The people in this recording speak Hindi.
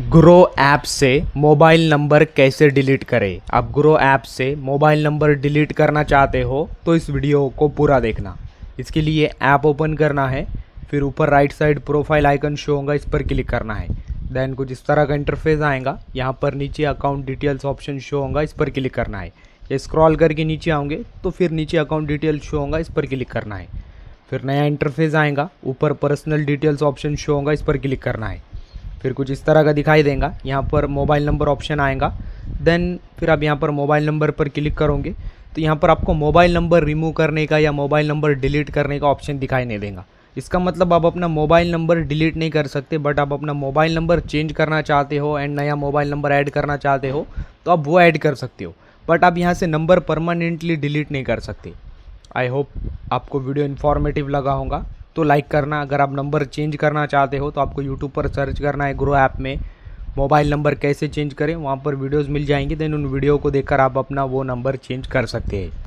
ग्रो ऐप से मोबाइल नंबर कैसे डिलीट करें। आप ग्रो ऐप से मोबाइल नंबर डिलीट करना चाहते हो तो इस वीडियो को पूरा देखना। इसके लिए ऐप ओपन करना है, फिर ऊपर right side profile icon show होगा, इस पर क्लिक करना है। देन कुछ इस तरह का इंटरफेस आएगा। यहाँ पर नीचे अकाउंट डिटेल्स ऑप्शन शो होगा, इस पर क्लिक करना है। ये स्क्रॉल करके नीचे आओगे तो फिर नीचे अकाउंट डिटेल्स शो होगा, इस पर क्लिक करना है। फिर नया इंटरफेस आएगा, ऊपर पर्सनल डिटेल्स ऑप्शन शो होगा, इस पर क्लिक करना है। फिर कुछ इस तरह का दिखाई देगा। यहाँ पर मोबाइल नंबर ऑप्शन आएगा। देन फिर आप यहाँ पर मोबाइल नंबर पर क्लिक करोगे तो यहाँ पर आपको मोबाइल नंबर रिमूव करने का या मोबाइल नंबर डिलीट करने का ऑप्शन दिखाई नहीं देगा। इसका मतलब आप अपना मोबाइल नंबर डिलीट नहीं कर सकते, बट आप अपना मोबाइल नंबर चेंज करना चाहते हो एंड नया मोबाइल नंबर ऐड करना चाहते हो तो आप वो ऐड कर सकते हो, बट आप यहाँ से नंबर परमानेंटली डिलीट नहीं कर सकते। आई होप आपको वीडियो इन्फॉर्मेटिव लगा होगा, तो लाइक करना। अगर आप नंबर चेंज करना चाहते हो तो आपको यूट्यूब पर सर्च करना है ग्रो ऐप में मोबाइल नंबर कैसे चेंज करें, वहाँ पर वीडियोस मिल जाएंगे। देन उन वीडियो को देखकर आप अपना वो नंबर चेंज कर सकते हैं।